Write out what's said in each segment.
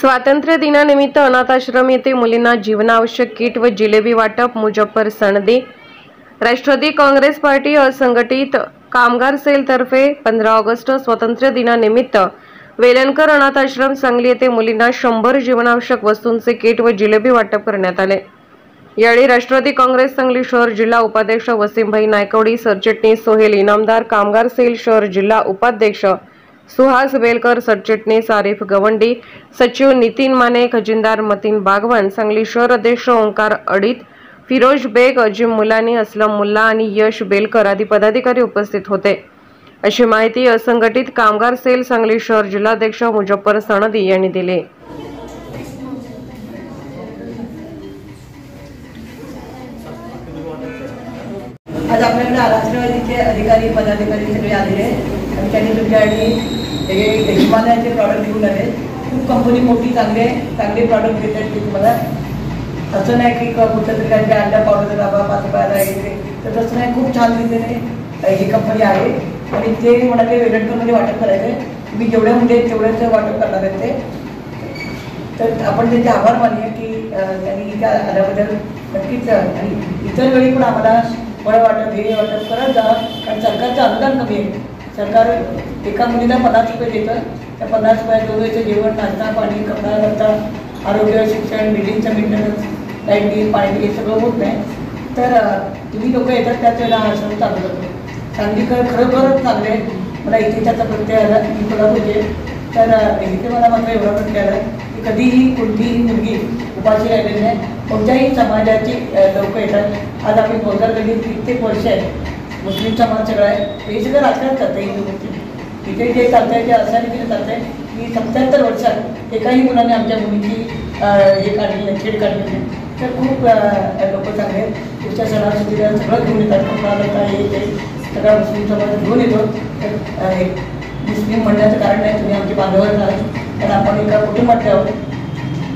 स्वातंत्र्य दिनानिमित्त अनाथाश्रम येथे मुलींना जीवनावश्यक किट व जिलेबी वाटप. मुजफ्फर सनदी. राष्ट्रवादी काँग्रेस पार्टी असंघटित कामगार सेल तर्फे 15 ऑगस्ट स्वातंत्र्य दिनानिमित्त वेलणकर अनाथाश्रम सांगली येथे मुलींना 100 जीवनावश्यक वस्तूंचे किट व जिलेबी वाटप करण्यात आले. यावेळी राष्ट्रवादी काँग्रेस सांगली शहर जिल्हा उपाध्यक्ष वसीमभाई नायकवडी, सरचिटणीस सोहेल इनामदार, कामगार सेल शहर जिल्हा उपाध्यक्ष सुहास बेलकर, सरचिटणीस आरिफ गवंडी, सचिव नितीन माने, खजिनदार मतीन बागवान, सांगली शहर अध्यक्ष ओंकार अडीत, फिरोज बेग, अजिम मुलानी, असलम मुल्ला आणि यश बेलकर आदी पदाधिकारी उपस्थित होते, अशी माहिती असंघटित कामगार सेल सांगली शहर जिल्हाध्यक्ष मुजफ्फर सनदी यांनी दिली. आज आपल्याकडे राष्ट्रवादीचे अधिकारी पदाधिकारी सगळे आलेले आणि त्यांनी तुमच्यासाठी हे हिमालयाचे प्रॉडक्ट घेऊन आले. खूप कंपनी मोठी चांगले प्रॉडक्ट देतात ते तुम्हाला. असं नाही की कुठल्या तरी काही अंडा पावडर डबा 5 रुपयाला येते तर तसं नाही. खूप छान रीतीने ही कंपनी आहे आणि ते म्हणाले वेलणकरमध्ये वाटप करायचं आहे. तुम्ही जेवढ्या म्हणजे तेवढ्याच वाटप करणार आहेत ते. तर आपण त्यांचे आभार मानूया की त्यांनी इथे आल्याबद्दल. नक्कीच आणि इतर वेळी पण आम्हाला फळं वाटप हे वाटप करत जा, कारण सरकारचं अनुदान कमी आहे. सरकार एका मुलीला 50 रुपये देतं. त्या 50 रुपयात दोघांचं जेवण, नाश्ता, पाणी, कपडा लत्ता, आरोग्य, शिक्षण, बिल्डिंगचं मेंटेनन्स, लाईट बिल, पाणी बिल हे सगळं होत नाही. तर तुम्ही लोक येतात त्याच वेळेला हा आश्रम चालू करतो. सांगलीकर खरोखरच चांगले आहे. मला इथे त्याचा प्रत्यय आला मी कोल्हापूरचे. तर इथे मला मात्र एवढा प्रत्यय आला की कधीही कोणतीही मुलगी उपाशी राहिलेली नाही. कोणत्याही समाजाची लोक येतात. आज आम्ही बोलदार गल्लीत कित्येक वर्ष आहे. मुस्लिम समाज सगळं आहे. हे सगळं राजकारण चालतं हिंदू मुस्लिम. इथे जे चालतं आहे ते अशा रीतीने चालतं आहे की 77 वर्षात एकाही मुलाने आमच्या मुलीची हे काढली नाही, छेड काढली नाही. तर खूप लोक चांगले आहेत. पुढच्या सणासुदीला सगळं घेऊन येतात. कपडा लता हे ते सगळा मुस्लिम समाज घेऊन येतो. तर मुस्लिम म्हणण्याचं कारण नाही, तुम्ही आमचे बांधव आहात. कारण आपण एका कुटुंबातले आहोत.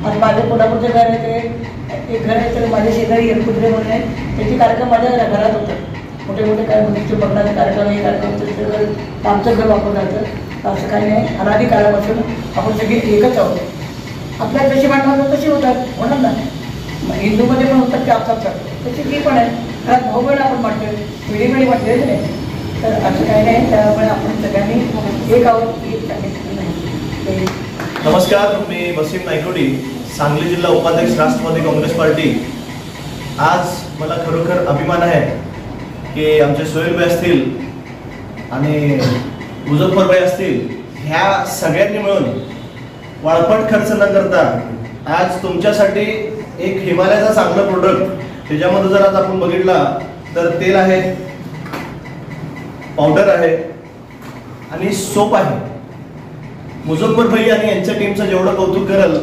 आणि माझं कोल्हापूरचं घर आहे ते एक घर आहे. तर माझ्या शेजारी एक कुत्रे म्हणून आहे. त्याचे कार्यक्रम माझ्या घरात होतात. मोठे मोठे काय मुलीचे बघणारे कार्यक्रम हे कार्यक्रम आमचं घर वापरलं जातं. असं काही नाही. अनादी काळापासून आपण सगळे एकच आहोत. आपल्या जशी भांडणं तशी होतात होणार ना. हिंदूमध्ये पण होतात की आपसात तशी ती पण आहे. घरात भाऊ बहीण आपण वाटतो, पिढी वाटले नाही. तर असं काही नाही. त्यामुळे आपण सगळ्यांनी एक आहोत एक सांगितलं नाही. नमस्कार, मी वसीम नायकवडी, सांगली जिल्हा उपाध्यक्ष राष्ट्रवादी काँग्रेस पार्टी. आज मला खरोखर अभिमान आहे की आमचे सोहेलभाई असतील आणि मुजफ्फरभाई असतील, ह्या सगळ्यांनी मिळून वाळपट खर्च न करता आज तुमच्यासाठी एक हिमालयाचा चांगला प्रोडक्ट, त्याच्यामध्ये जर आज आपण बघितला तर तेल आहे, पावडर आहे आणि सोप आहे. मुजफ्फरभाई आणि यांच्या टीमचं जेवढं कौतुक कराल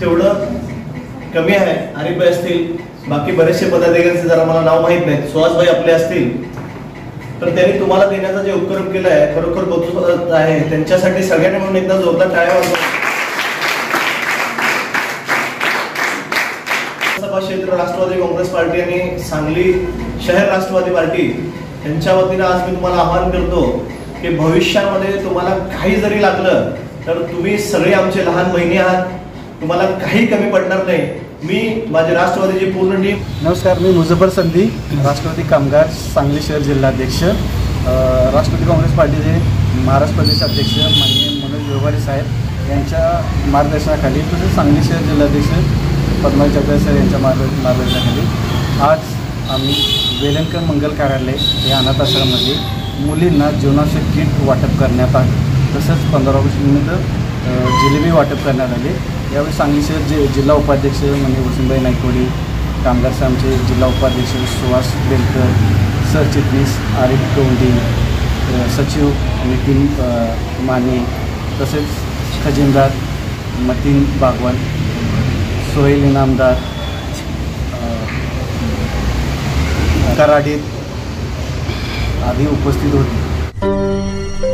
तेवढं कमी आहे. आरिफभाई असतील, बाकी बरेचसे पदाधिकाऱ्यांचे जरा मला नाव माहीत नाही, सुहासभाई आपले असतील, तर त्यांनी तुम्हाला देण्याचा जे उपक्रम केला आहे खरोखर कौतुक आहे. त्यांच्यासाठी सगळ्यांनी म्हणून एकदा जोरदार टाळ्या वाजवा. सभा क्षेत्र राष्ट्रवादी काँग्रेस पार्टी आणि सांगली शहर राष्ट्रवादी पार्टी यांच्या वतीनं आज मी तुम्हाला आवाहन करतो की भविष्यामध्ये तुम्हाला काही जरी लागलं तर तुम्ही सगळे आमचे लहान बहिणी आहात. तुम्हाला काही कमी पडणार नाही. मी माझी राष्ट्रवादीची पूर्ण टीम. नमस्कार, मी मुजफ्फर सनदी, राष्ट्रवादी कामगार सांगली शहर जिल्हाध्यक्ष. राष्ट्रवादी काँग्रेस पार्टीचे महाराष्ट्र प्रदेश अध्यक्ष माननीय मनोज व्यवहारी साहेब यांच्या मार्गदर्शनाखाली, तसेच सांगली शहर जिल्हाध्यक्ष पद्माजी चौधरी सर यांच्या मार्गदर्शनाखाली आज आम्ही वेलणकर मंगल कार्यालय या अनाथाश्रमामध्ये मुलींना जीवनावश्यक किट वाटप करण्यात आले. तसंच 15 ऑगस्ट निमित्त जिलेबी वाटप करण्यात आले. यावेळी सांगली शहर जिल्हा उपाध्यक्ष म्हणजे वसीमभाई नायकवडी, कामगार आमचे जिल्हा उपाध्यक्ष सुहास बेलकर, सरचिटणीस आरिफ गवंडी, सचिव नितीन माने, तसेच खजिनदार मतीन बागवान, सोहेल इनामदार, कराडीत आदी उपस्थित होते.